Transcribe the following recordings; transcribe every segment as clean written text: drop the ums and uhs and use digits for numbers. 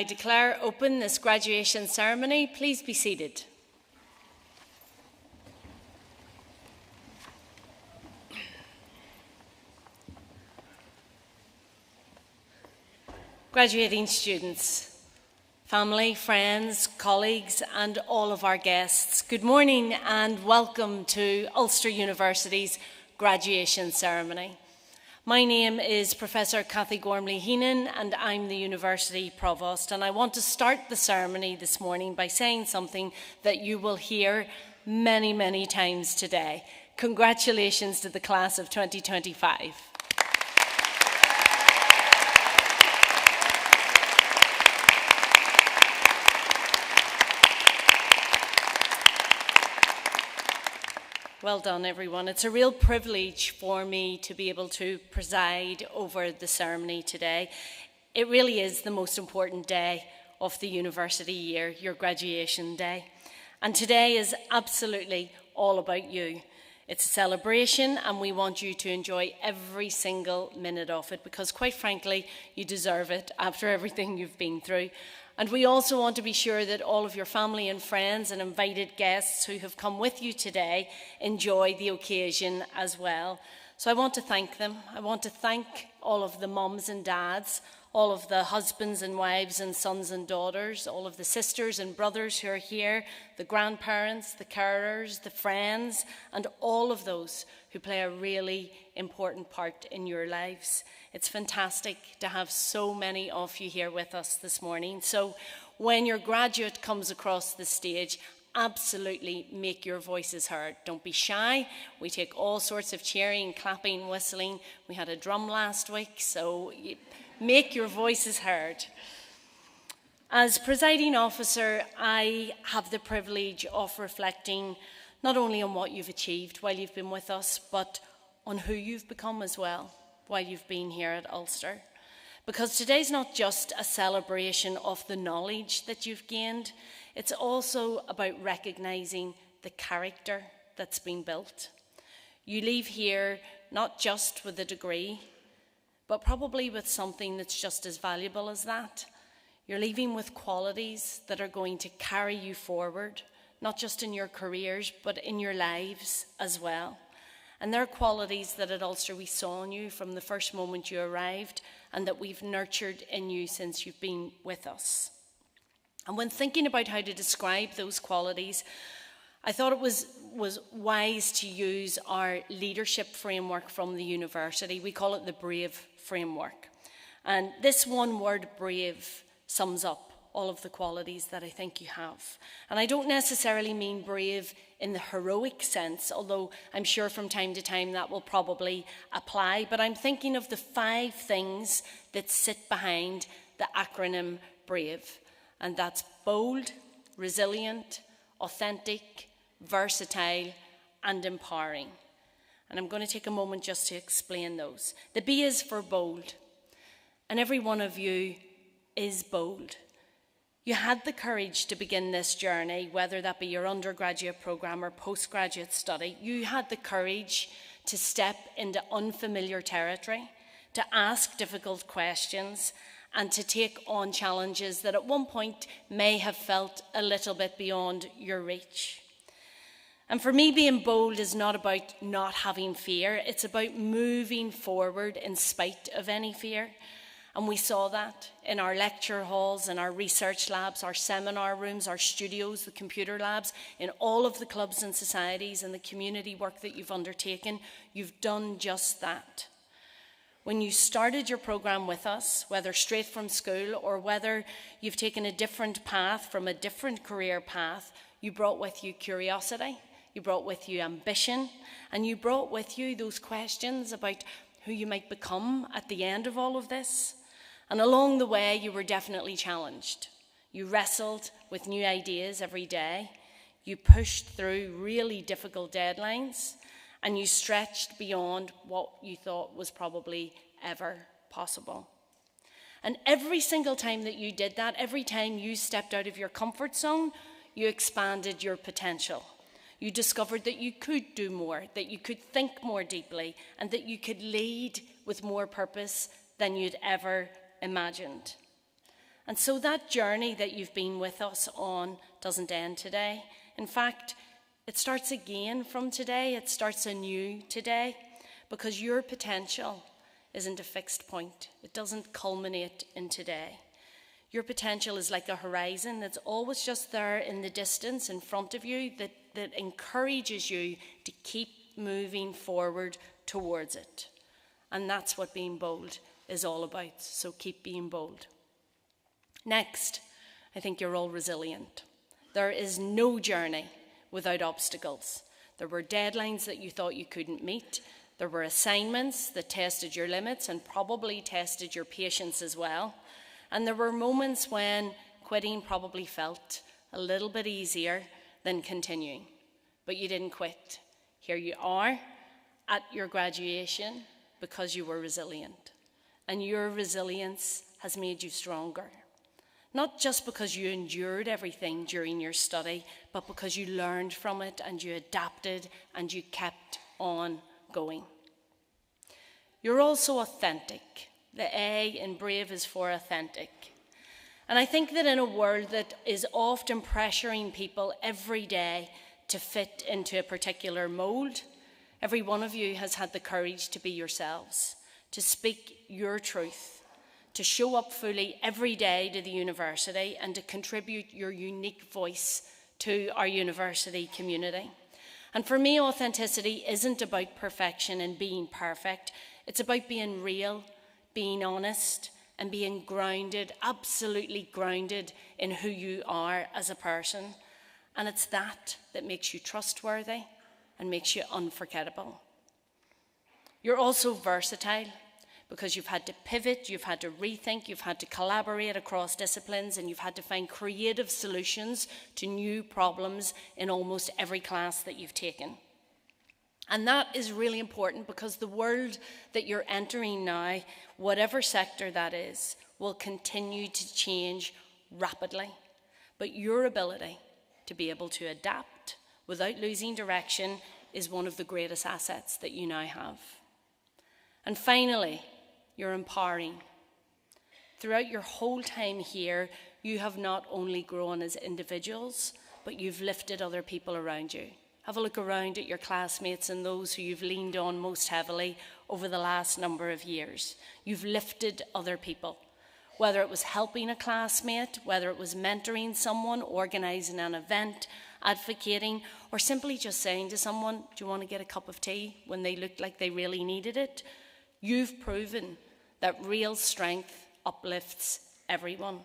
I declare open this graduation ceremony. Please be seated. Graduating students, family, friends, colleagues, and all of our guests, good morning and welcome to Ulster University's graduation ceremony. My name is Professor Cathy Gormley-Heenan and I'm the University Provost, and I want to start the ceremony this morning by saying something that you will hear many, many times today. Congratulations to the class of 2025. Well done, everyone. It's a real privilege for me to be able to preside over the ceremony today. It really is the most important day of the university year, your graduation day. And today is absolutely all about you. It's a celebration and we want you to enjoy every single minute of it because, quite frankly, you deserve it after everything you've been through. And we also want to be sure that all of your family and friends and invited guests who have come with you today enjoy the occasion as well. So I want to thank them. I want to thank all of the mums and dads, all of the husbands and wives and sons and daughters, all of the sisters and brothers who are here, the grandparents, the carers, the friends, and all of those who play a really important part in your lives. It's fantastic to have so many of you here with us this morning. So when your graduate comes across the stage, absolutely make your voices heard. Don't be shy. We take all sorts of cheering, clapping, whistling. We had a drum last week, so make your voices heard. As presiding officer, I have the privilege of reflecting not only on what you've achieved while you've been with us, but on who you've become as well while you've been here at Ulster. Because today's not just a celebration of the knowledge that you've gained, it's also about recognising the character that's been built. You leave here not just with a degree, but probably with something that's just as valuable as that. You're leaving with qualities that are going to carry you forward, not just in your careers, but in your lives as well. And they're qualities that at Ulster we saw in you from the first moment you arrived and that we've nurtured in you since you've been with us. And when thinking about how to describe those qualities, I thought it was wise to use our leadership framework from the university. We call it the BRAVE framework. And this one word, brave, sums up all of the qualities that I think you have. And I don't necessarily mean brave in the heroic sense, although I'm sure from time to time that will probably apply, but I'm thinking of the 5 things that sit behind the acronym BRAVE. And that's bold, resilient, authentic, versatile, and empowering. And I'm going to take a moment just to explain those. The B is for bold. And every one of you is bold. You had the courage to begin this journey, whether that be your undergraduate programme or postgraduate study. You had the courage to step into unfamiliar territory, to ask difficult questions, and to take on challenges that at one point may have felt a little bit beyond your reach. And for me, being bold is not about not having fear. It's about moving forward in spite of any fear. And we saw that in our lecture halls, in our research labs, our seminar rooms, our studios, the computer labs, in all of the clubs and societies and the community work that you've undertaken. You've done just that. When you started your programme with us, whether straight from school or whether you've taken a different path from a different career path, you brought with you curiosity, you brought with you ambition, and you brought with you those questions about who you might become at the end of all of this. And along the way, you were definitely challenged. You wrestled with new ideas every day. You pushed through really difficult deadlines, and you stretched beyond what you thought was probably ever possible. And every single time that you did that, every time you stepped out of your comfort zone, you expanded your potential. You discovered that you could do more, that you could think more deeply, and that you could lead with more purpose than you'd ever imagined. And so that journey that you've been with us on doesn't end today. In fact, it starts again from today. It starts anew today, because your potential isn't a fixed point. It doesn't culminate in today. Your potential is like a horizon that's always just there in the distance in front of you, that encourages you to keep moving forward towards it. And that's what being bold is all about. So keep being bold. Next, I think you're all resilient. There is no journey without obstacles. There were deadlines that you thought you couldn't meet. There were assignments that tested your limits and probably tested your patience as well. And there were moments when quitting probably felt a little bit easier than continuing. But you didn't quit. Here you are at your graduation because you were resilient. And your resilience has made you stronger. Not just because you endured everything during your study, but because you learned from it and you adapted and you kept on going. You're also authentic. The A in brave is for authentic. And I think that in a world that is often pressuring people every day to fit into a particular mold, every one of you has had the courage to be yourselves, to speak your truth, to show up fully every day to the university and to contribute your unique voice to our university community. And for me, authenticity isn't about perfection and being perfect. It's about being real, being honest, and being grounded, absolutely grounded in who you are as a person. And it's that makes you trustworthy and makes you unforgettable. You're also versatile, because you've had to pivot, you've had to rethink, you've had to collaborate across disciplines, and you've had to find creative solutions to new problems in almost every class that you've taken. And that is really important, because the world that you're entering now, whatever sector that is, will continue to change rapidly. But your ability to be able to adapt without losing direction is one of the greatest assets that you now have. And finally, you're empowering. Throughout your whole time here, you have not only grown as individuals, but you've lifted other people around you. Have a look around at your classmates and those who you've leaned on most heavily over the last number of years. You've lifted other people, whether it was helping a classmate, whether it was mentoring someone, organising an event, advocating, or simply just saying to someone, do you want to get a cup of tea, when they looked like they really needed it? You've proven that real strength uplifts everyone.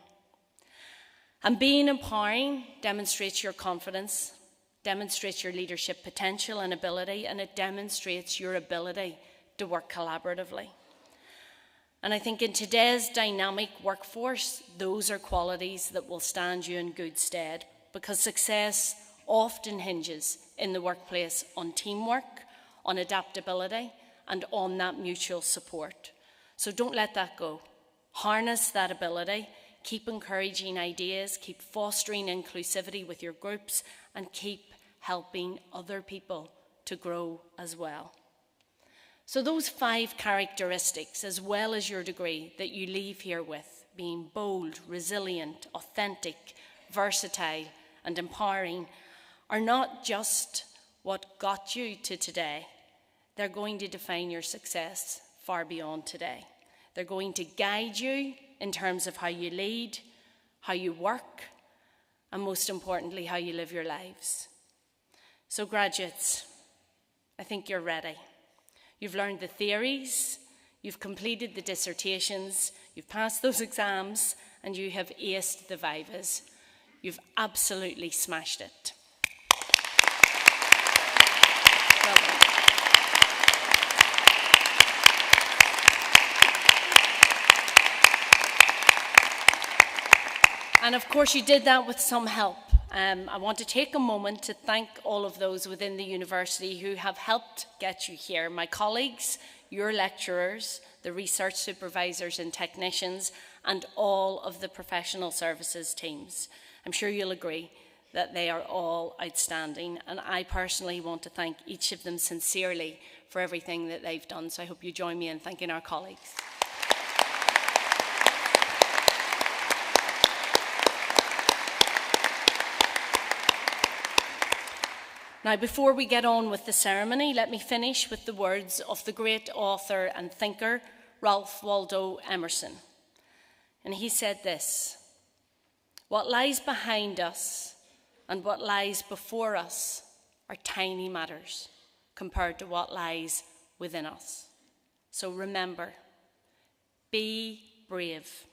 And being empowering demonstrates your confidence, demonstrates your leadership potential and ability, and it demonstrates your ability to work collaboratively. And I think in today's dynamic workforce, those are qualities that will stand you in good stead, because success often hinges in the workplace on teamwork, on adaptability, and on that mutual support. So don't let that go. Harness that ability, keep encouraging ideas, keep fostering inclusivity with your groups, and keep helping other people to grow as well. So those 5 characteristics, as well as your degree, that you leave here with, being bold, resilient, authentic, versatile, and empowering, are not just what got you to today. They're going to define your success far beyond today. They're going to guide you in terms of how you lead, how you work, and most importantly, how you live your lives. So graduates, I think you're ready. You've learned the theories, you've completed the dissertations, you've passed those exams, and you have aced the vivas. You've absolutely smashed it. Well done. And of course you did that with some help. I want to take a moment to thank all of those within the university who have helped get you here. My colleagues, your lecturers, the research supervisors and technicians, and all of the professional services teams. I'm sure you'll agree that they are all outstanding, and I personally want to thank each of them sincerely for everything that they've done. So I hope you join me in thanking our colleagues. Now, before we get on with the ceremony, let me finish with the words of the great author and thinker, Ralph Waldo Emerson. And he said this: "What lies behind us and what lies before us are tiny matters compared to what lies within us." So remember, be brave.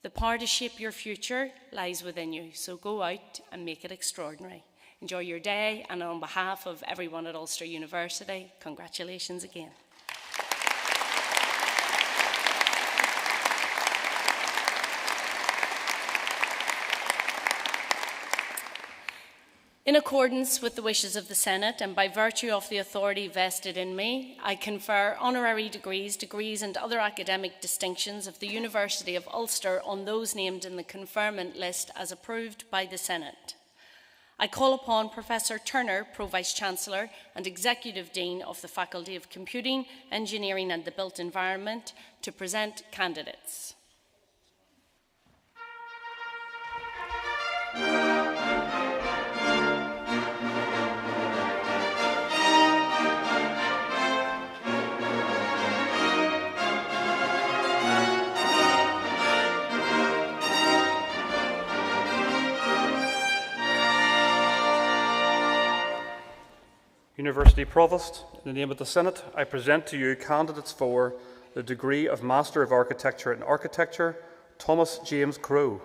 The power to shape your future lies within you, so go out and make it extraordinary. Enjoy your day, and on behalf of everyone at Ulster University, congratulations again. In accordance with the wishes of the Senate and by virtue of the authority vested in me, I confer honorary degrees, and other academic distinctions of the University of Ulster on those named in the conferment list as approved by the Senate. I call upon Professor Turner, Pro-Vice-Chancellor and Executive Dean of the Faculty of Computing, Engineering and the Built Environment, to present candidates. University Provost, in the name of the Senate, I present to you candidates for the degree of Master of Architecture in Architecture, Thomas James Crowe.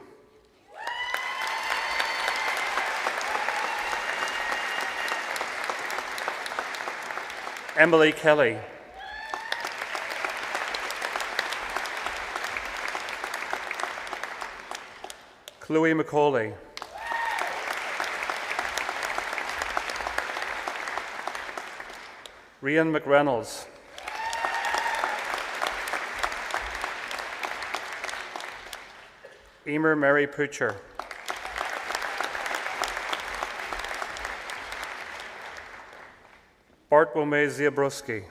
Emily Kelly. Chloe Macaulay. Rian McReynolds. Emer Mary Poocher. Bartłomiej Ziabrowski.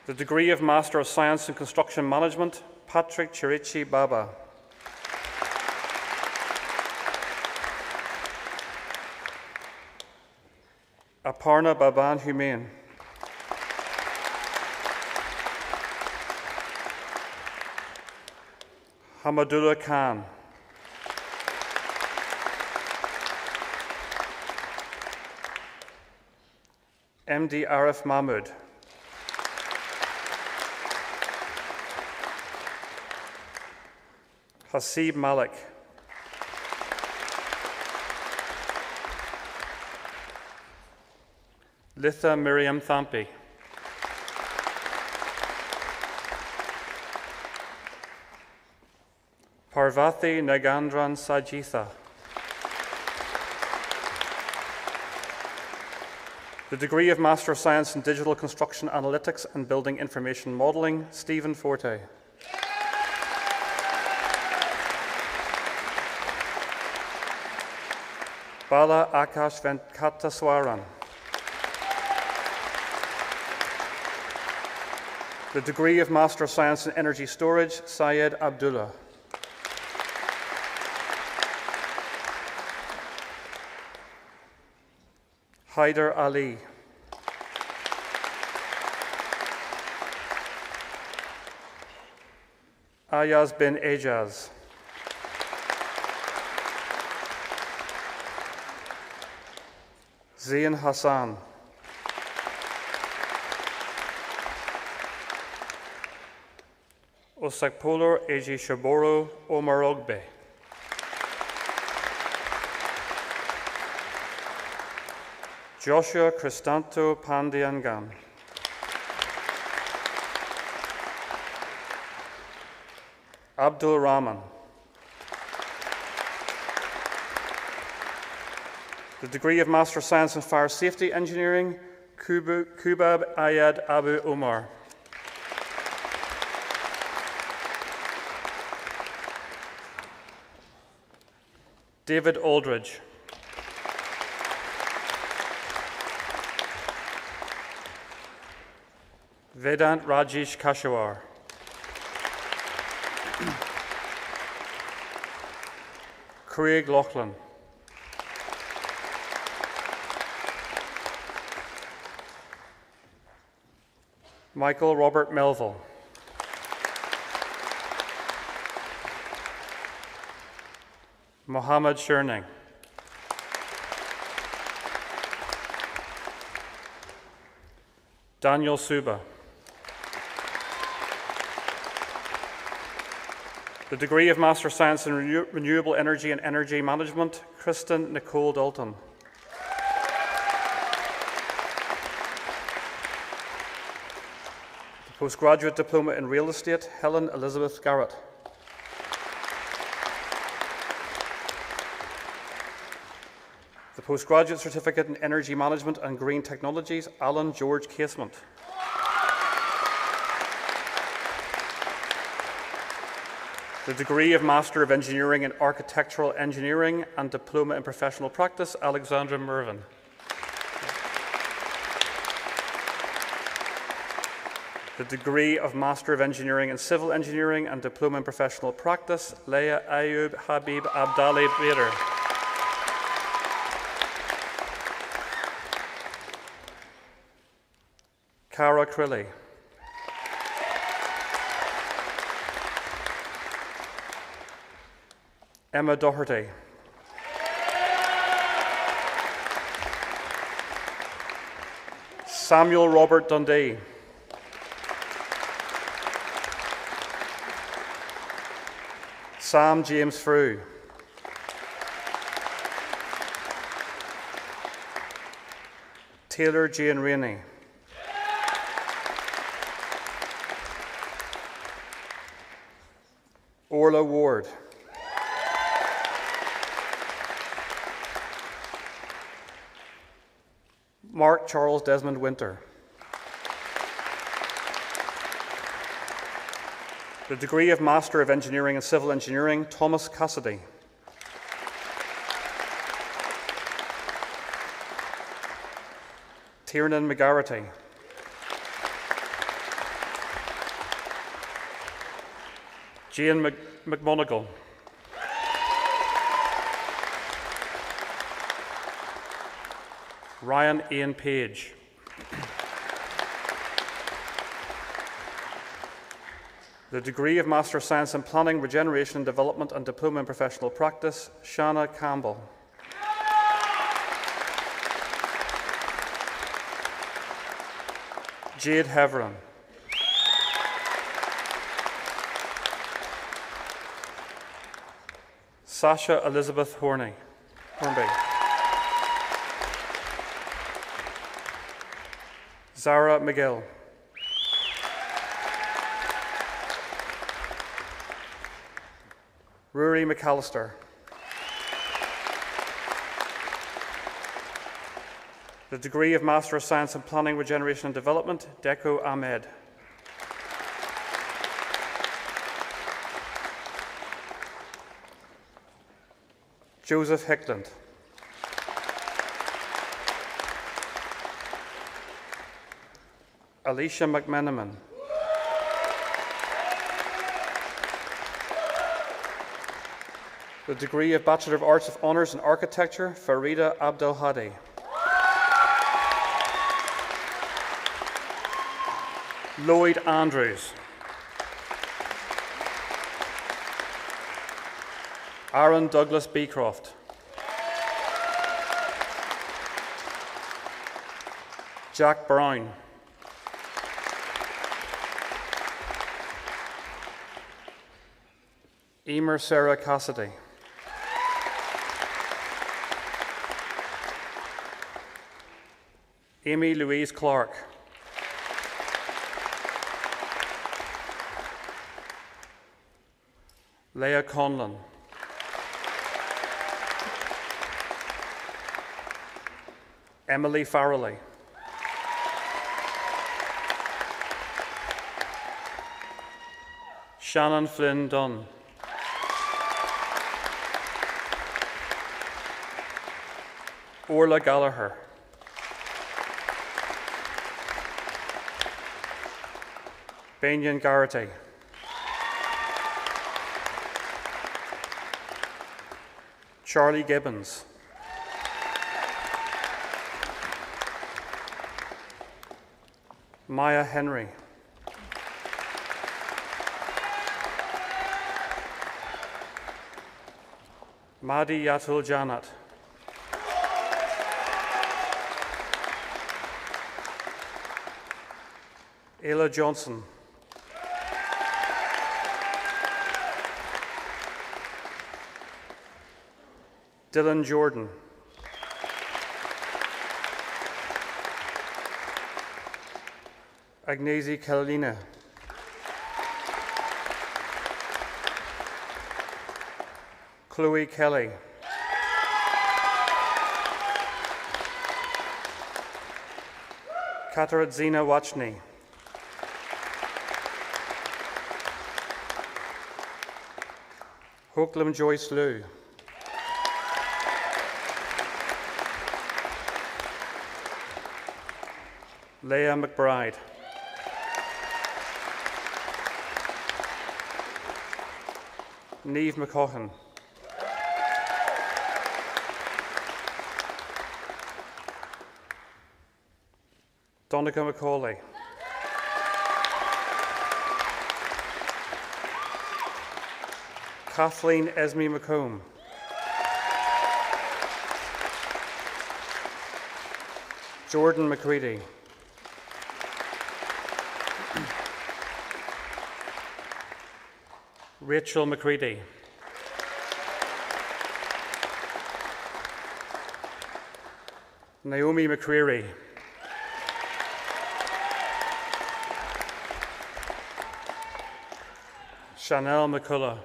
The degree of Master of Science in Construction Management, Patrick Chirichi Baba. Aparna Baban Humain. Hamadullah Khan. MD Arif Mahmood. Hasib Malik. Litha Miriam Thampi. Parvati Nagandran Sajitha. The degree of Master of Science in Digital Construction Analytics and Building Information Modelling, Stephen Forte. Bala Akash Venkataswaran. The degree of Master of Science in Energy Storage, Syed Abdullah. Haider Ali. Ayaz bin Ejaz. Zain Hassan. Osakpolor Eji Shaboro Omarogbe. Joshua Cristanto Pandiangan. Abdul Rahman. The degree of Master of Science in Fire Safety Engineering, Kubab Ayad Abu Omar. David Aldridge. Vedant Rajesh Kashawar. Craig Loughlin. Michael Robert Melville. Mohammed Sherning. Daniel Suba. The degree of Master of Science in Renewable Energy and Energy Management, Kristen Nicole Dalton. The Postgraduate Diploma in Real Estate, Helen Elizabeth Garrett. The Postgraduate Certificate in Energy Management and Green Technologies, Alan George Casement. The degree of Master of Engineering in Architectural Engineering and Diploma in Professional Practice, Alexandra Mervyn. The degree of Master of Engineering in Civil Engineering and Diploma in Professional Practice, Leia Ayub Habib Abdali Bader. Cara Crilly. Emma Doherty. Samuel Robert Dundee. Sam James Frew. Taylor Jane Rainey. Orla Ward. Mark Charles Desmond Winter. The degree of Master of Engineering in Civil Engineering, Thomas Cassidy. Tiernan McGarrity. Jane McMonigal. Ryan Ian Page. The degree of Master of Science in Planning, Regeneration and Development and Diploma in Professional Practice, Shanna Campbell. Jade Heveron. Sasha Elizabeth Hornby. Zara McGill. Rory McAllister. The degree of Master of Science in Planning, Regeneration and Development, Deco Ahmed. Joseph Hickland. Alicia McMenamin. The degree of Bachelor of Arts of Honours in Architecture, Farida Abdelhadi. Lloyd Andrews. Aaron Douglas Beecroft. Jack Brown. Emer Sarah Cassidy. Amy Louise Clark. Leah Conlon. Emily Farrelly. Shannon Flynn Dunn. Orla Gallagher. Bainian Garrity. Charlie Gibbons. Maya Henry. Madi Yatul Janat. Ayla Johnson. Dylan Jordan. Agnesi Kalina. Chloe Kelly. Katarzyna Wachny. Hooklam Joyce Liu. Leah McBride. Niamh McCaughey. Donica Macaulay. Kathleen Esme McComb. Jordan McCready. Rachel McCready. Naomi McCreary. Chanel McCullough.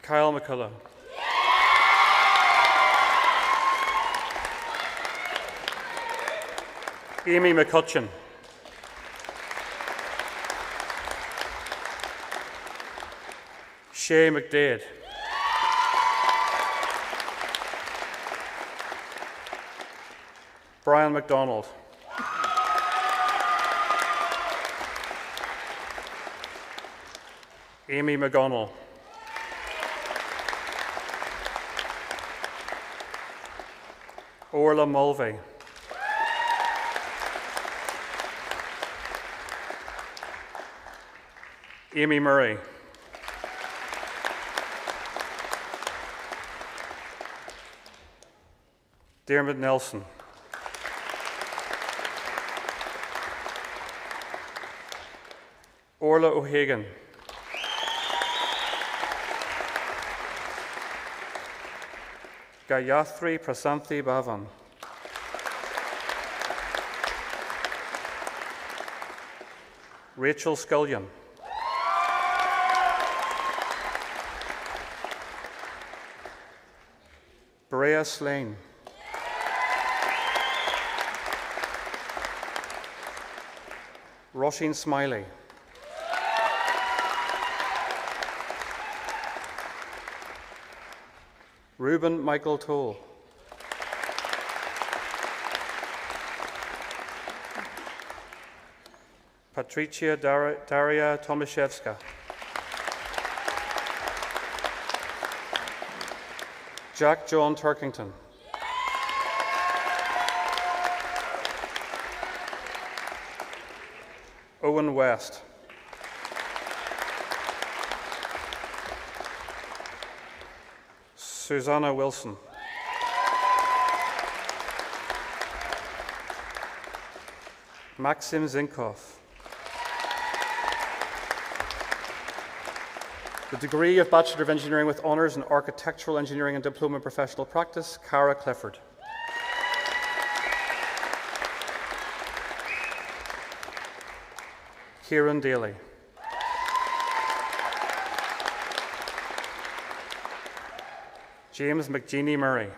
Kyle McCullough. Amy McCutcheon. Shay McDade. Brian McDonald. Amy McGonnell. Orla Mulvey. Amy Murray. Dermot Nelson. Orla O'Hagan. Gayathri Prasanthi Bhavan. Rachel Scullion. Brea Slane. Roisin Smiley. Reuben Michael Toll. Patricia Daria Tomaszewska. Jack John Turkington. Owen West. Susanna Wilson. Maxim Zinkov. The degree of Bachelor of Engineering with Honours in Architectural Engineering and Diploma in Professional Practice, Cara Clifford. Kieran Daly. James McGeaney Murray.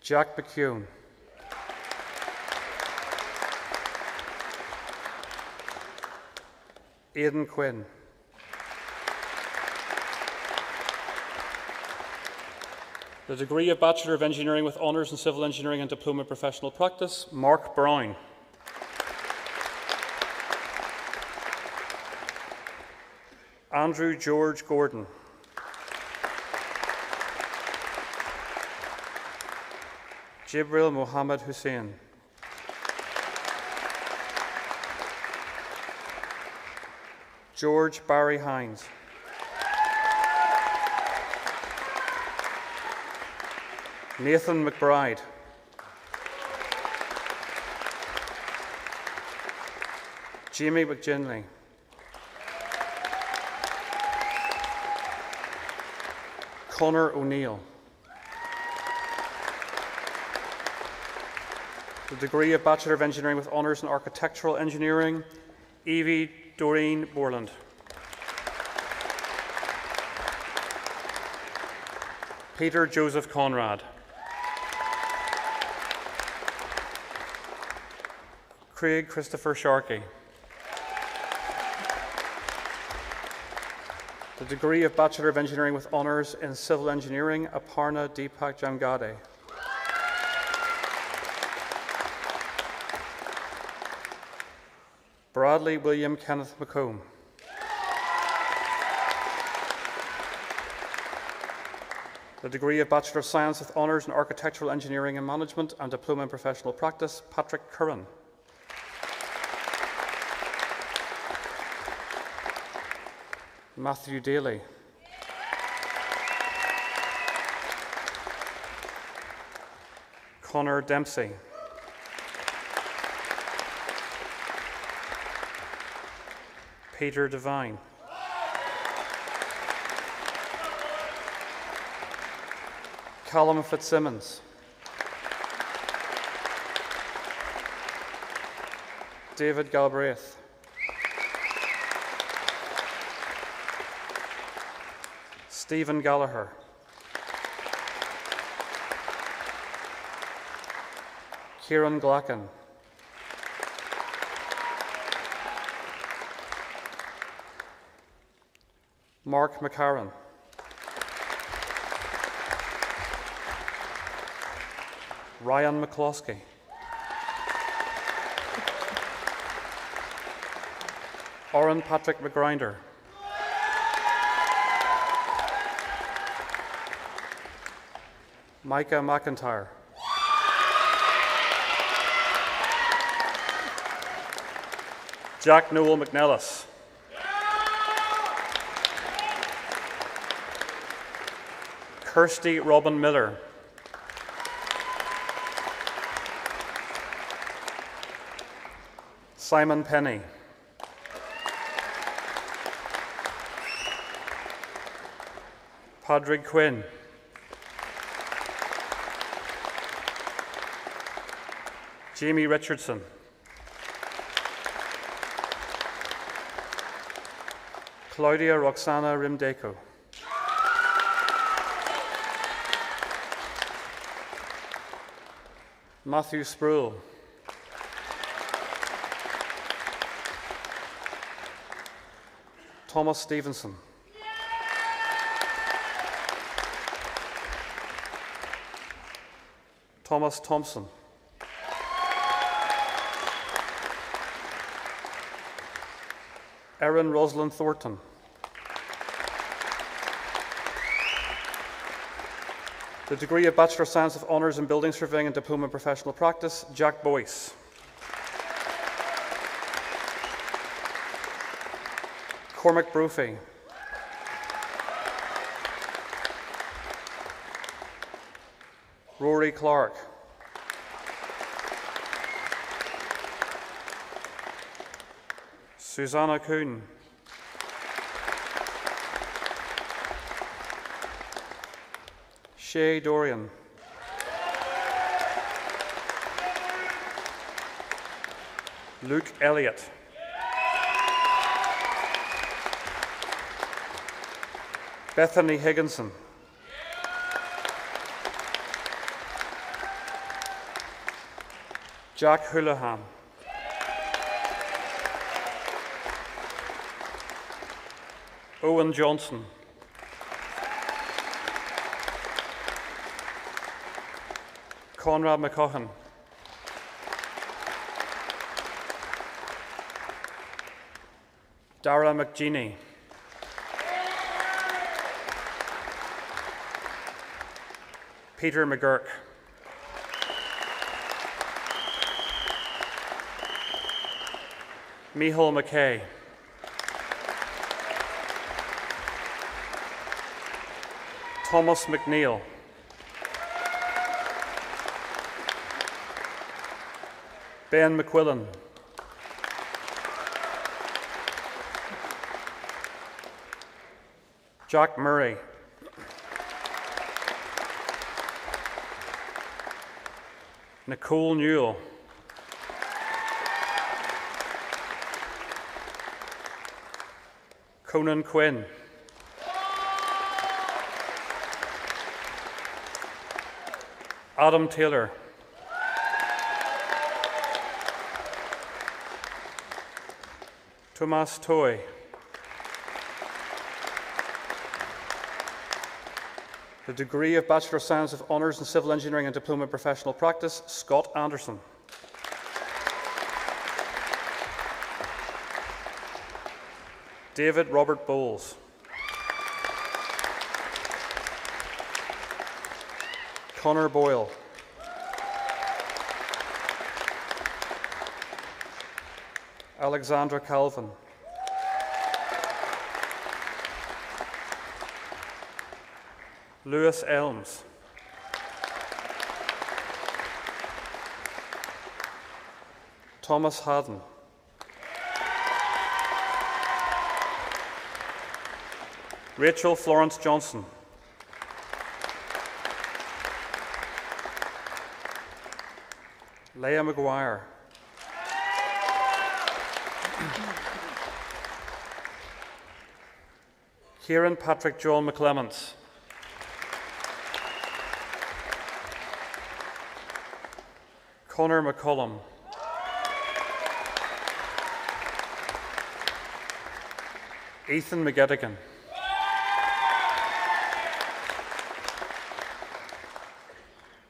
Jack McCune. Aidan Quinn. The degree of Bachelor of Engineering with Honours in Civil Engineering and Diploma in Professional Practice, Mark Brown. Andrew George Gordon. Jibril Mohammed Hussein. George Barry Hines. Nathan McBride. Jamie McGinley. Conor O'Neill. The degree of Bachelor of Engineering with Honours in Architectural Engineering, Evie Doreen Borland. Peter Joseph Conrad. Craig Christopher Sharkey. The degree of Bachelor of Engineering with Honours in Civil Engineering, Aparna Deepak Jamgade. Bradley William Kenneth McComb. The degree of Bachelor of Science with Honours in Architectural Engineering and Management and Diploma in Professional Practice, Patrick Curran. Matthew Daly. Connor Dempsey. Peter Devine. Callum Fitzsimmons. David Galbraith. Stephen Gallagher. Kieran Glacken. Mark McCarran. Ryan McCloskey. Oren Patrick McGrinder. Micah McIntyre. Jack Noel McNellis. Kirsty Robin Miller. Simon Penny. Padraig Quinn. Jamie Richardson. Claudia Roxana Rimdeco. Matthew Sproul. Thomas Stevenson. Thomas Thompson. Erin Rosalind Thornton. The degree of Bachelor of Science with Honours in Building Surveying and Diploma in Professional Practice, Jack Boyce. Cormac Brophy. Rory Clark. Susanna Kuhn. Shay Dorian. Luke Elliott. Bethany Higginson. Jack Houlihan. Owen Johnson. Conrad McCuchan, Dara McGeaney, Peter McGurk, Micheál McKay, Thomas McNeil, Ben McQuillan, Jack Murray, Nicole Newell, Conan Quinn, Adam Taylor, Tomas Toy, the degree of Bachelor of Science of Honours in Civil Engineering and Diploma in Professional Practice, Scott Anderson. David Robert Bowles. Connor Boyle. Alexandra Calvin. Lewis Elms. Thomas Haddon. Rachel Florence Johnson. Leah McGuire. Kieran Patrick John McClements. Conor McCullum. Ethan McGettigan.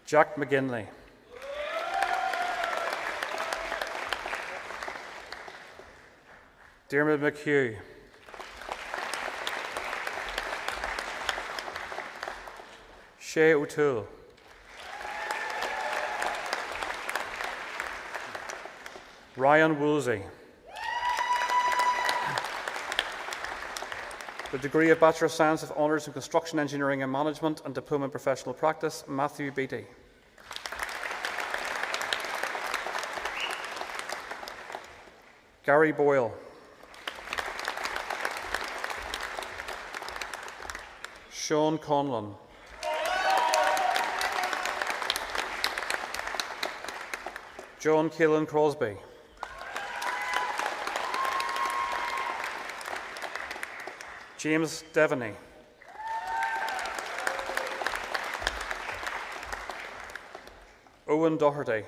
Jack McGinley. Dermot McHugh. Shay O'Toole. Ryan Woolsey. The degree of Bachelor of Science of Honours in Construction Engineering and Management and Diploma in Professional Practice, Matthew Beattie. Gary Boyle. Sean Conlon. John Keelan Crosby. James Devaney. Owen Doherty.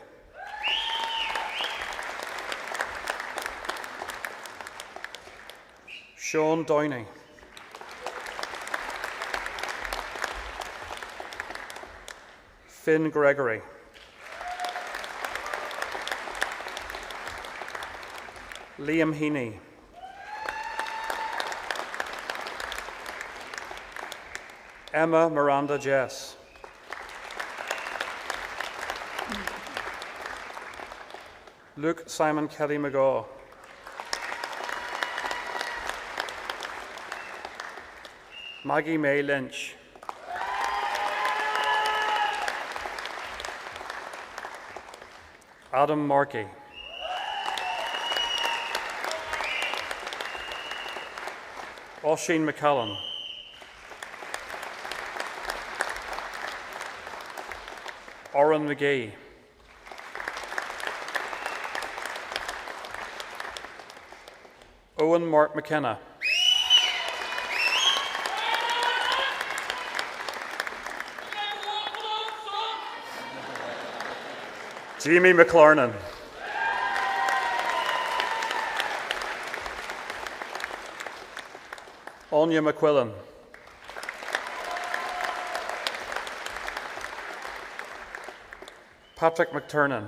Sean Downey. Finn Gregory. Liam Heaney. Emma Miranda Jess. Luke Simon Kelly McGaw. Maggie May Lynch. Adam Markey. Oisin McCallum. Oren McGee. Owen Mark McKenna. Jamie McLarnon. Anya McQuillan. Patrick McTurnan.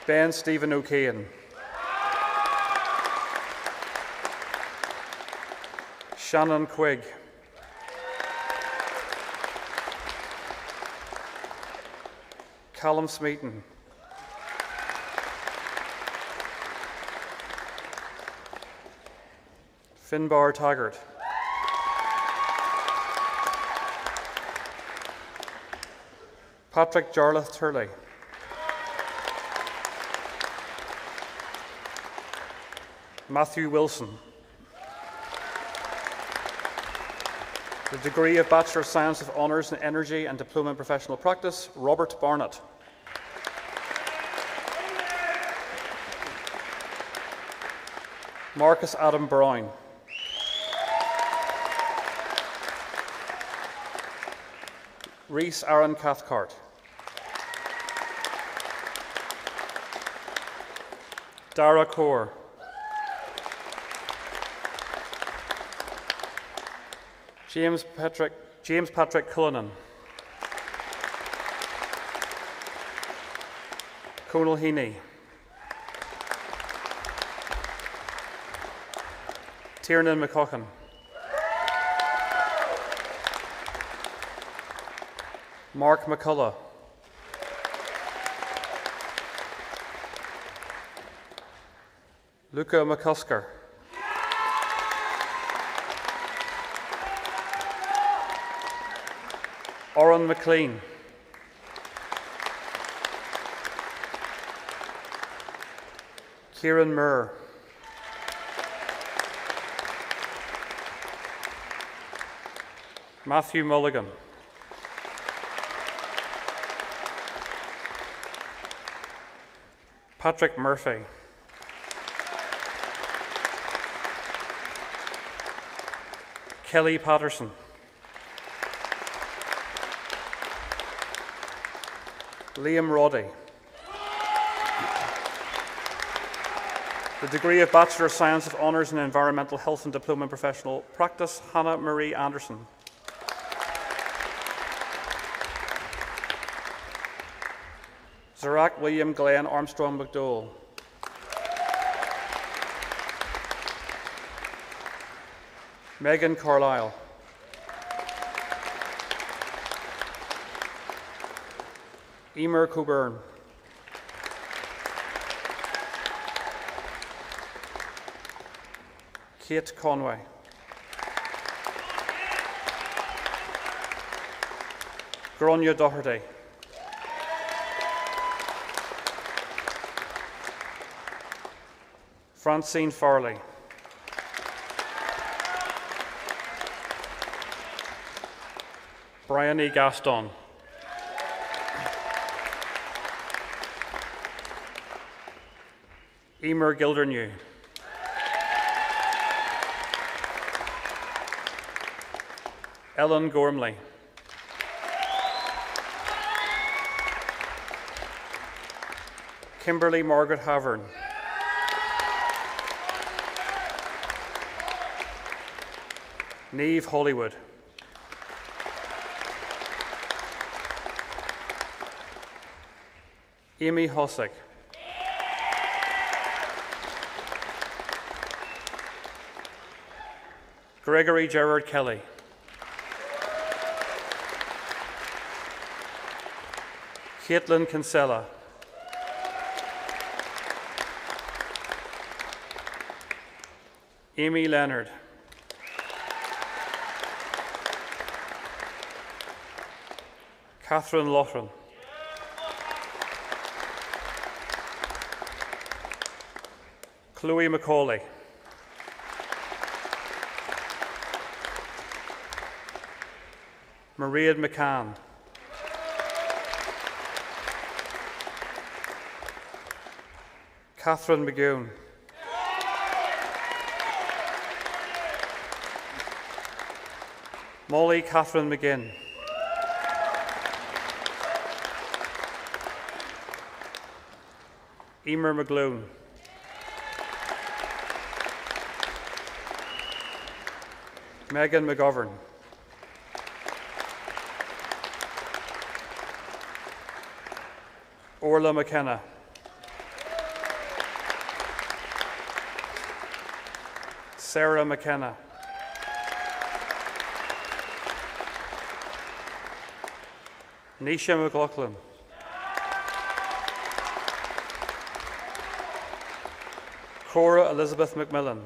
Ben Stephen O'Kane. Shannon Quigg. Callum Smeaton. Finbar Taggart. Patrick Jarlath Turley. Matthew Wilson. The degree of Bachelor of Science with Honours in Energy and Diploma in Professional Practice, Robert Barnett. Marcus Adam Brown. Rhys Aaron Cathcart. Dara Kaur. James Patrick Cullinan. Conal Heaney. Tiernan McCaughey. Mark McCullough. Luca McCusker. Oran McLean. Kieran Murr. Matthew Mulligan. Patrick Murphy. Kelly Patterson. Liam Roddy. The degree of Bachelor of Science with Honours in Environmental Health and Diploma in Professional Practice, Hannah Marie Anderson. Zarac William Glenn Armstrong McDowell. Megan Carlisle. Emer Coburn. Kate Conway. Gráinne Doherty. Francine Farley. Brian E. Gaston. Emer Gildernew. Ellen Gormley. Kimberly Margaret Havern. Niamh Hollywood. Amy Hossick. Gregory Gerard Kelly. Caitlin Kinsella. Amy Leonard. Catherine Loughran. Chloe Macaulay. Maria McCann. Catherine McGoon. Molly Catherine McGinn. Emer McGloon. Megan McGovern. Orla McKenna. Sarah McKenna. Nisha McLaughlin. Cora Elizabeth McMillan.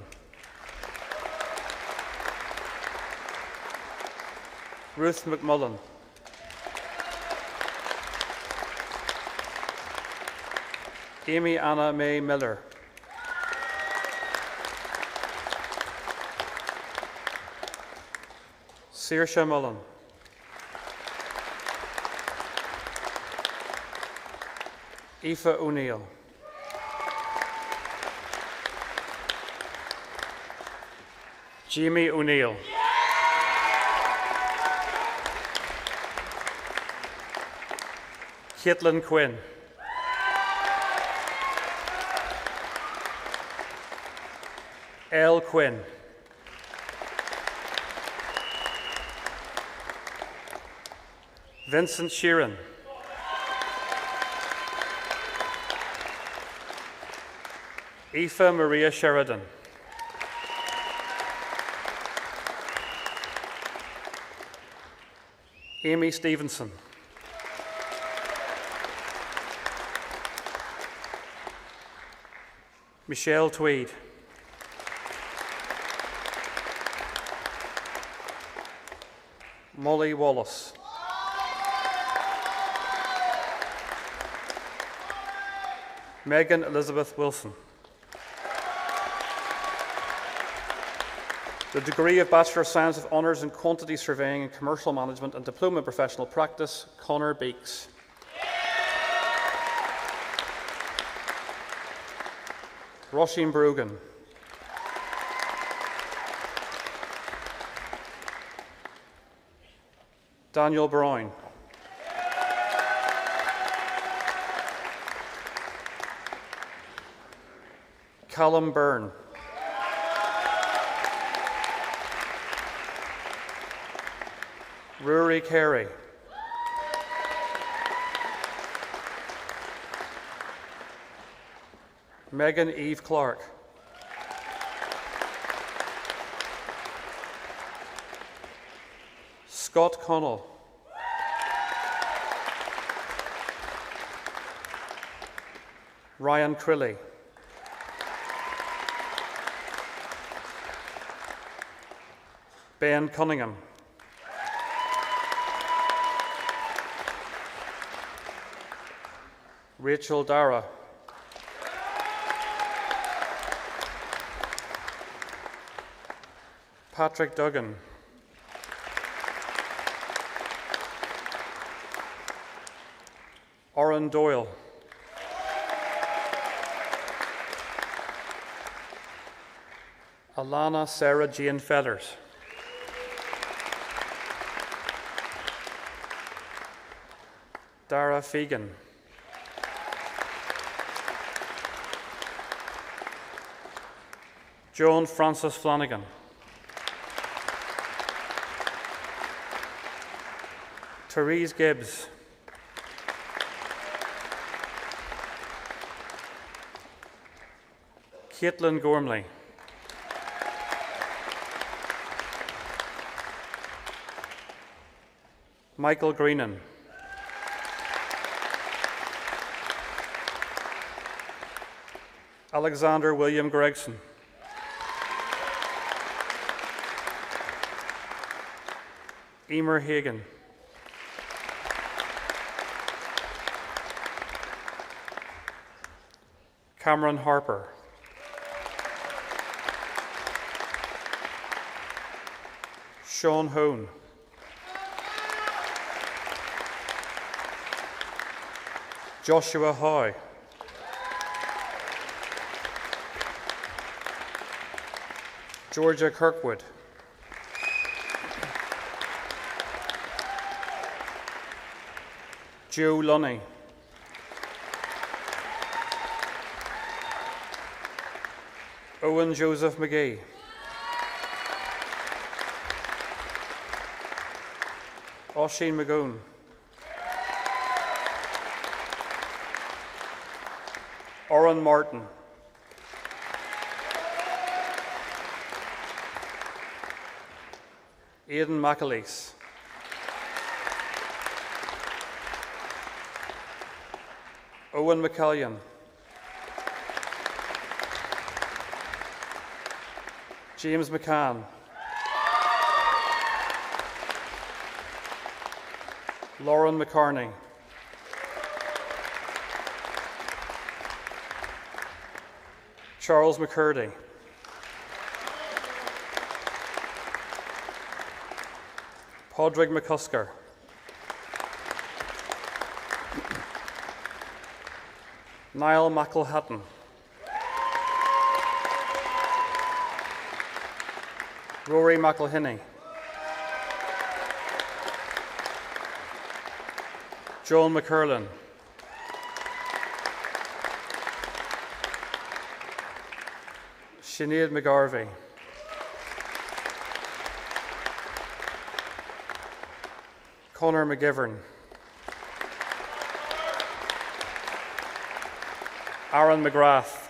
Ruth McMullen. Amy Anna May Miller. Saoirse Mullen. Aoife O'Neill. Jamie O'Neill. Caitlin Quinn. Elle Quinn. Vincent Sheeran. Aoife Maria Sheridan. Amy Stevenson. Michelle Tweed. Molly Wallace. Megan Elizabeth Wilson. The degree of Bachelor of Science of Honours in Quantity Surveying and Commercial Management and Diploma in Professional Practice, Conor Beeks. Roisin Brogan. Daniel Brown. Callum Byrne. Rory Carey. Megan Eve Clark. Scott Connell. Ryan Crilly. Ben Cunningham. Rachel Dara. Patrick Duggan. Oren Doyle. Alana Sarah Jane Feathers. Dara Fegan. Joan Frances Flanagan. Therese Gibbs. Caitlin Gormley. Michael Greenan. Alexander William Gregson. Emer Hagan. Cameron Harper. Sean Hone. Joshua Howe. Georgia Kirkwood. Joe Lunny. Owen Joseph McGee. Oisin Magoon. Oran Martin. Aidan McAleese. Owen McCallion. James McCann. Lauren McCarney. Charles McCurdy. Padraig McCusker. Niall McElhatton. Rory McElhinney. Joan McCurlin. Sinead McGarvey. Conor McGivern. Aaron McGrath.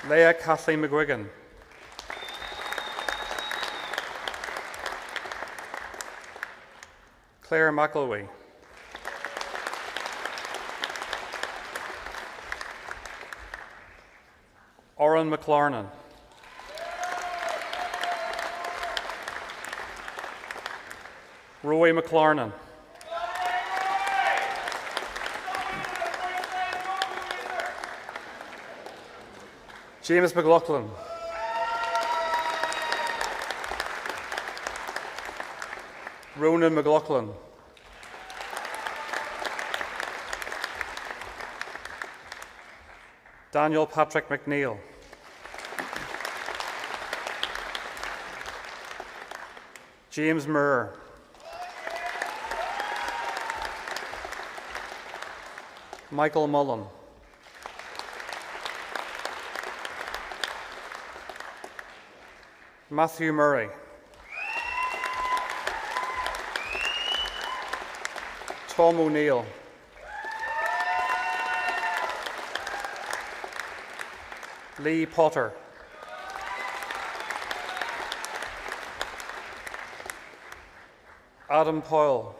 Leah Kathleen McGuigan. Claire McElwee. Oran McLarnon. Roy McLarnon. James McLaughlin. Ronan McLaughlin. Daniel Patrick McNeil. James Murr. Michael Mullen. Matthew Murray. Tom O'Neill. Lee Potter. Adam Powell.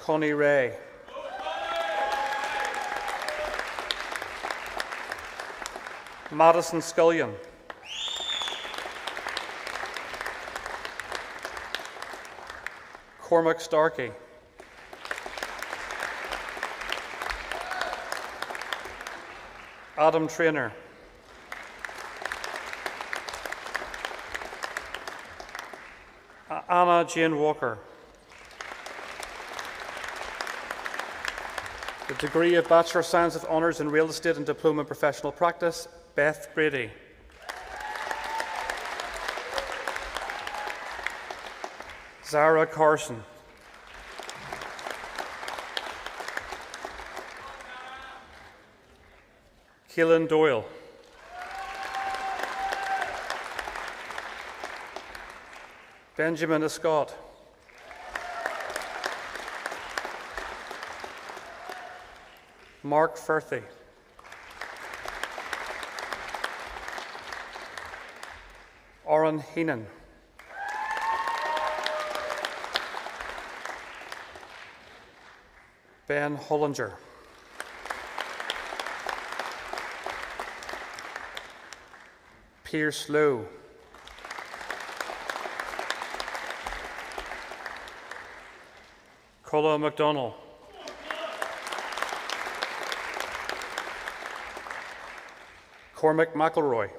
Connie Ray. Madison Scullion. Cormac Starkey. Adam Traynor. Anna Jane Walker. The degree of Bachelor of Science with Honours in Real Estate and Diploma in Professional Practice, Beth Brady. Zara Carson. Keelan Doyle. Benjamin Escott. Mark Firthy. Oren Heenan. Ben Hollinger. Pierce Lowe. Cola McDonnell. Cormac McElroy.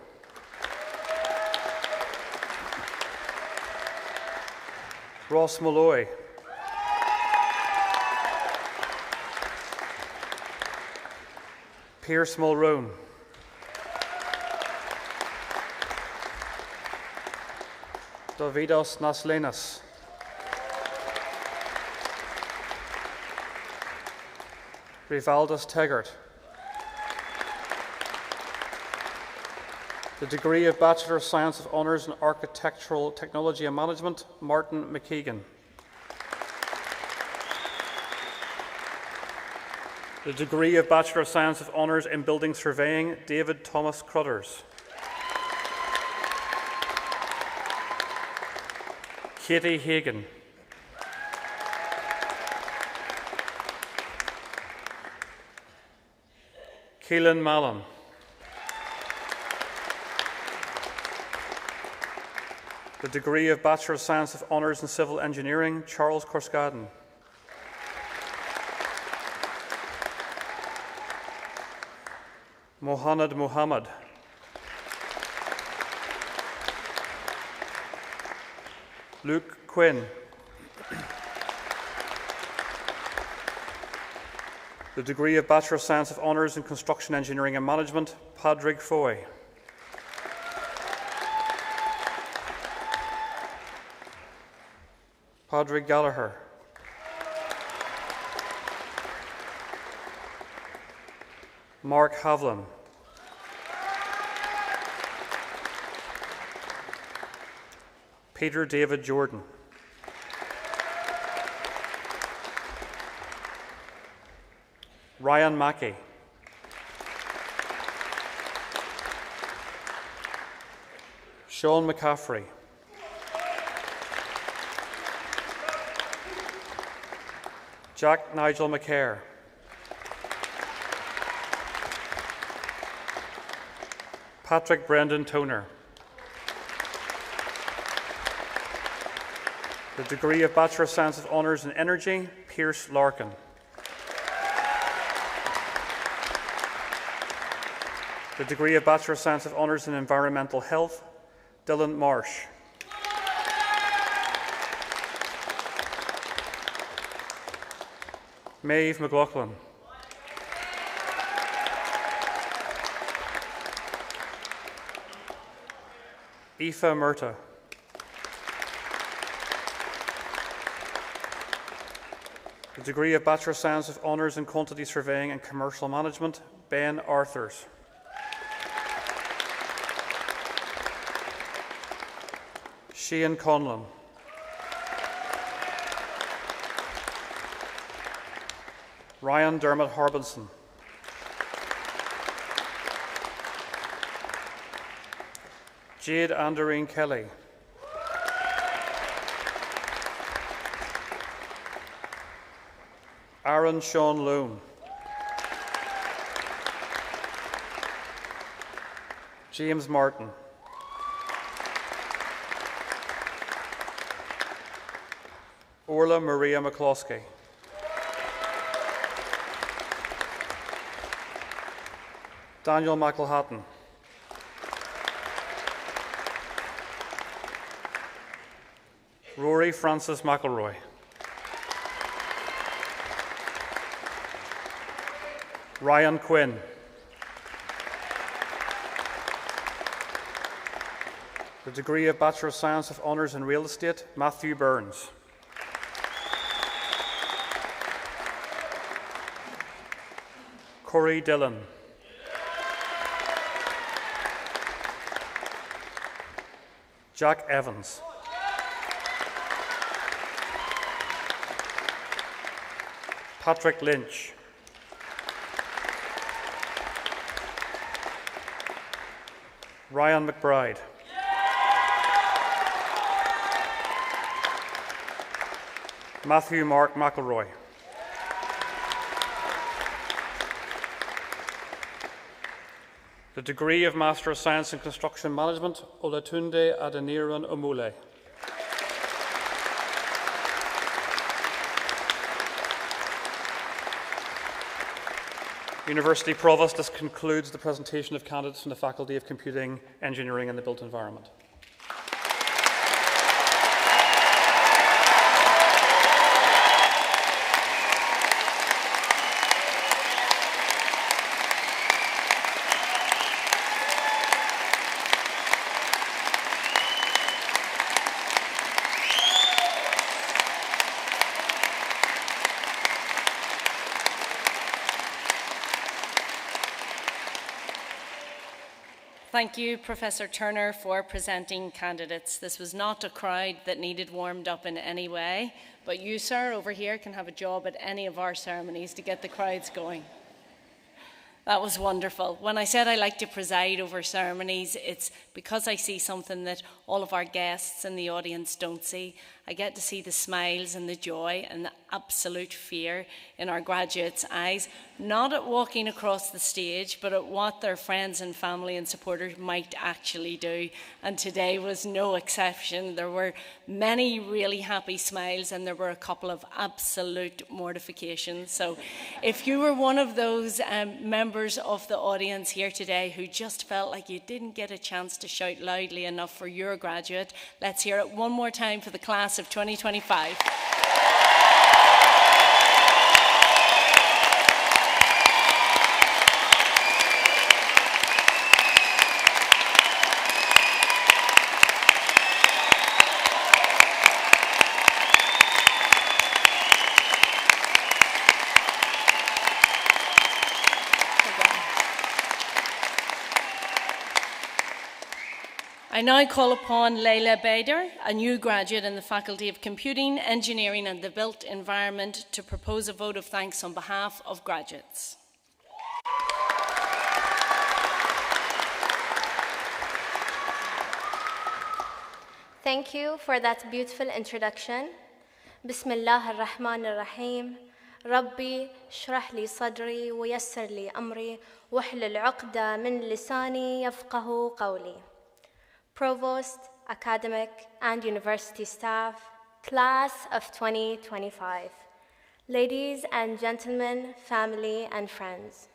Ross Malloy. Pierce Mulroon. Davidos Naslenas. Rivaldus Teggart. The degree of Bachelor of Science of Honours in Architectural Technology and Management, Martin McKeegan. The degree of Bachelor of Science of Honours in Building Surveying, David Thomas Cruthers. Katie Hagan. Keelan Mallon. The degree of Bachelor of Science of Honours in Civil Engineering, Charles Corskaden. Mohanad Muhammad. Luke Quinn. The degree of Bachelor of Science of Honours in Construction Engineering and Management, Padraig Foy. Padraig Gallagher. Mark Havlin. Peter David Jordan. Ryan Mackey. Sean McCaffrey. Jack Nigel McCare. Patrick Brendan Toner. The degree of Bachelor of Science of Honours in Energy, Pierce Larkin. The degree of Bachelor of Science of Honours in Environmental Health, Dylan Marsh. Maeve McLaughlin. Aoife Murta. The degree of Bachelor of Science of Honours in Quantity Surveying and Commercial Management, Ben Arthurs. Sheehan Conlon. Ryan Dermot Harbinson. Jade Anderine Kelly. Aaron Sean Loam. James Martin. Orla Maria McCloskey. Daniel McElhatton. Rory Francis McElroy. Ryan Quinn. The degree of Bachelor of Science of Honours in Real Estate, Matthew Burns. Corey Dillon. Jack Evans. Patrick Lynch. Ryan McBride. Matthew Mark McElroy. The degree of Master of Science in Construction Management, Olatunde Adeniran Omule. University Provost, this concludes the presentation of candidates from the Faculty of Computing, Engineering and the Built Environment. Thank you, Professor Turner, for presenting candidates. This was not a crowd that needed warmed up in any way, but you, sir, over here can have a job at any of our ceremonies to get the crowds going. That was wonderful. When I said I like to preside over ceremonies, it's because I see something that all of our guests in the audience don't see. I get to see the smiles and the joy and the absolute fear in our graduates' eyes, not at walking across the stage, but at what their friends and family and supporters might actually do. And today was no exception. There were many really happy smiles and there were a couple of absolute mortifications. So if you were one of those members of the audience here today who just felt like you didn't get a chance to shout loudly enough for your graduate, let's hear it one more time for the class of 2025. I now call upon Leila Bader, a new graduate in the Faculty of Computing, Engineering and the Built Environment, to propose a vote of thanks on behalf of graduates. Thank you for that beautiful introduction. Bismillah ar-Rahman ar-Rahim. ربي اشرح لي صدري ويسر لي أمري واحلل عقدة من لساني يفقه قولي. Provost, academic, and university staff, class of 2025, ladies and gentlemen, family and friends.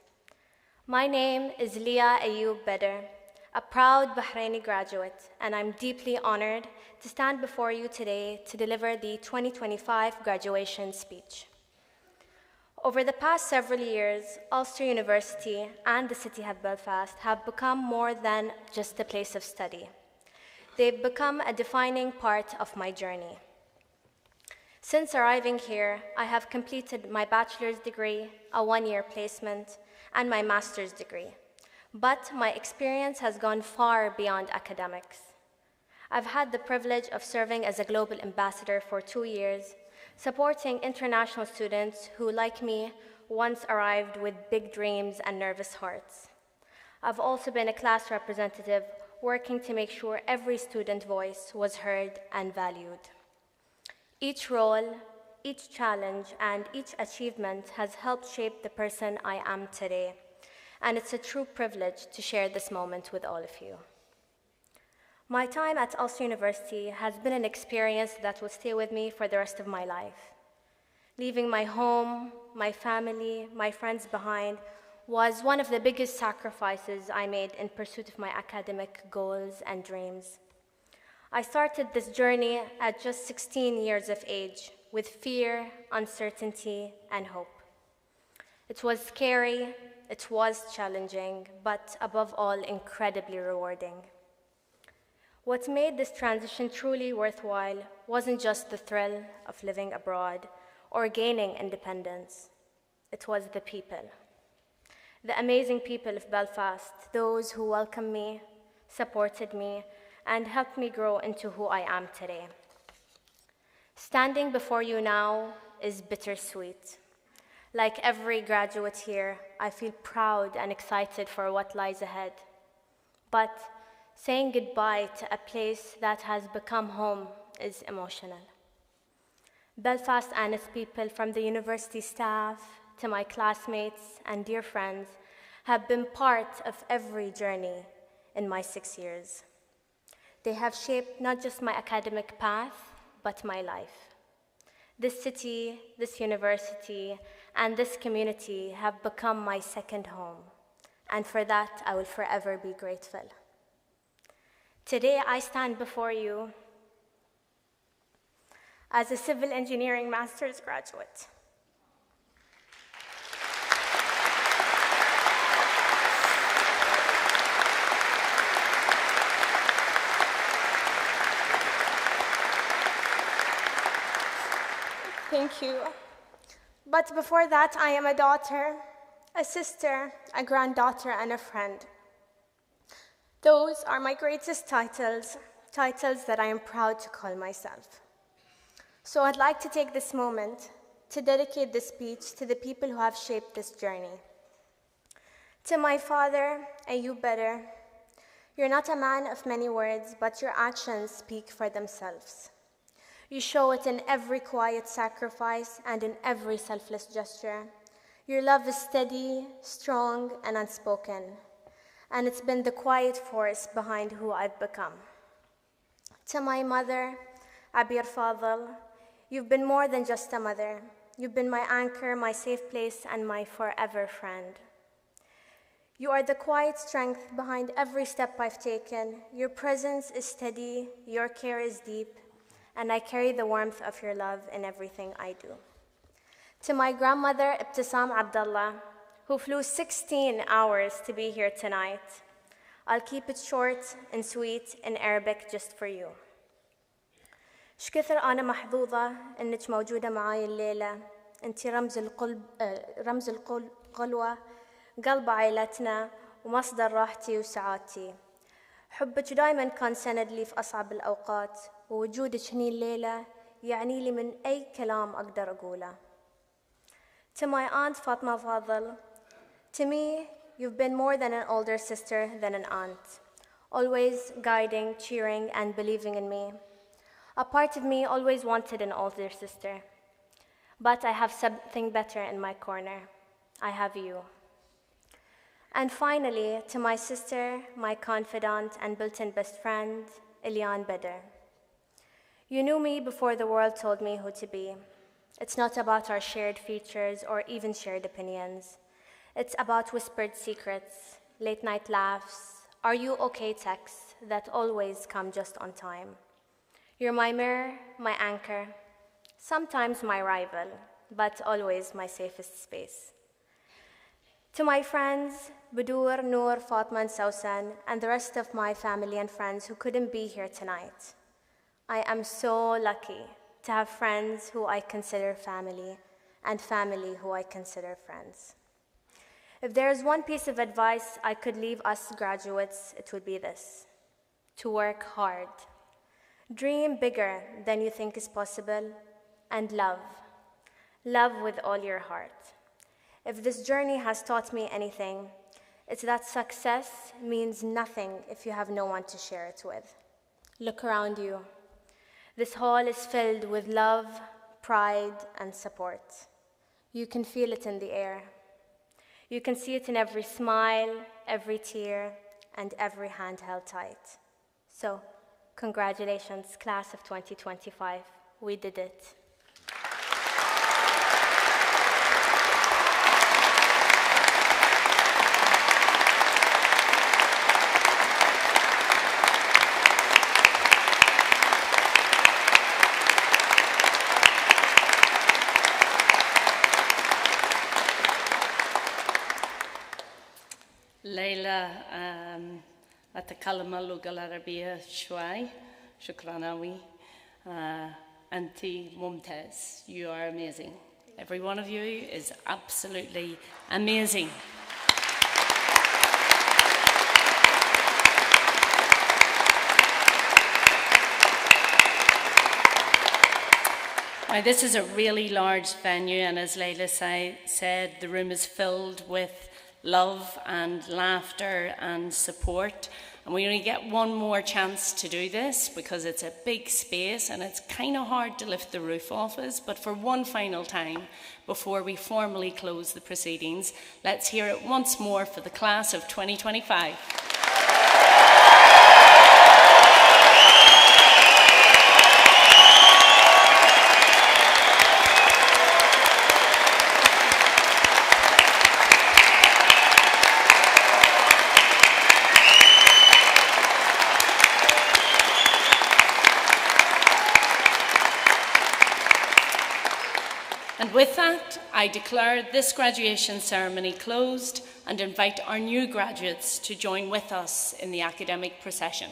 My name is Leah Ayoub Bedr, a proud Bahraini graduate, and I'm deeply honored to stand before you today to deliver the 2025 graduation speech. Over the past several years, Ulster University and the city of Belfast have become more than just a place of study. They've become a defining part of my journey. Since arriving here, I have completed my bachelor's degree, a one-year placement, and my master's degree. But my experience has gone far beyond academics. I've had the privilege of serving as a global ambassador for 2 years, supporting international students who, like me, once arrived with big dreams and nervous hearts. I've also been a class representative working to make sure every student voice was heard and valued. Each role, each challenge, and each achievement has helped shape the person I am today, and it's a true privilege to share this moment with all of you. My time at Ulster University has been an experience that will stay with me for the rest of my life. Leaving my home, my family, my friends behind was one of the biggest sacrifices I made in pursuit of my academic goals and dreams. I started this journey at just 16 years of age with fear, uncertainty, and hope. It was scary, it was challenging, but above all, incredibly rewarding. What made this transition truly worthwhile wasn't just the thrill of living abroad or gaining independence. It was the people. The amazing people of Belfast, those who welcomed me, supported me, and helped me grow into who I am today. Standing before you now is bittersweet. Like every graduate here, I feel proud and excited for what lies ahead. But saying goodbye to a place that has become home is emotional. Belfast and its people, from the university staff to my classmates and dear friends, have been part of every journey in my 6 years. They have shaped not just my academic path, but my life. This city, this university, and this community have become my second home, and for that I will forever be grateful. Today I stand before you as a civil engineering master's graduate. Thank you. But before that, I am a daughter, a sister, a granddaughter, and a friend. Those are my greatest titles that I am proud to call myself. So I'd like to take this moment to dedicate this speech to the people who have shaped this journey. To my father, Ayub Badr, you're not a man of many words, but your actions speak for themselves. You show it in every quiet sacrifice and in every selfless gesture. Your love is steady, strong, and unspoken. And it's been the quiet force behind who I've become. To my mother, Abir Fadl, you've been more than just a mother. You've been my anchor, my safe place, and my forever friend. You are the quiet strength behind every step I've taken. Your presence is steady, your care is deep, and I carry the warmth of your love in everything I do. To my grandmother, Ibtisam Abdullah, who flew 16 hours to be here tonight. I'll keep it short and sweet in Arabic just for you. شكثر أنا محظوظة إنك موجودة معاي الليلة. أنتي رمز القلوة، قلب عائلتنا ومصدر راحتي وسعادتي. حبك دايما كان سند لي في أصعب الأوقات، ووجودك هني الليلة يعني لي من أي كلام أقدر أقوله. To my aunt Fatma Fadl, to me, you've been more than an older sister than an aunt, always guiding, cheering, and believing in me. A part of me always wanted an older sister, but I have something better in my corner. I have you. And finally, to my sister, my confidant, and built-in best friend, Ilyan Badr. You knew me before the world told me who to be. It's not about our shared features or even shared opinions. It's about whispered secrets, late-night laughs, are you okay texts that always come just on time. You're my mirror, my anchor, sometimes my rival, but always my safest space. To my friends, Budur, Noor, Fatma, and Sausan, and the rest of my family and friends who couldn't be here tonight, I am so lucky to have friends who I consider family and family who I consider friends. If there is one piece of advice I could leave us graduates, it would be this: to work hard. Dream bigger than you think is possible, and love. Love with all your heart. If this journey has taught me anything, it's that success means nothing if you have no one to share it with. Look around you. This hall is filled with love, pride, and support. You can feel it in the air. You can see it in every smile, every tear, and every hand held tight. So, congratulations, class of 2025. We did it. ليلى أتكلم اللغة العربية شوي. شكراً أوي. أنتِ ممتاز. You are amazing. Every one of you is absolutely amazing. Now, this is a really large venue, and as Leila said, the room is filled with love and laughter and support. And we only get one more chance to do this because it's a big space and it's kind of hard to lift the roof off us. But for one final time, before we formally close the proceedings, let's hear it once more for the class of 2025. And with that, I declare this graduation ceremony closed and invite our new graduates to join with us in the academic procession.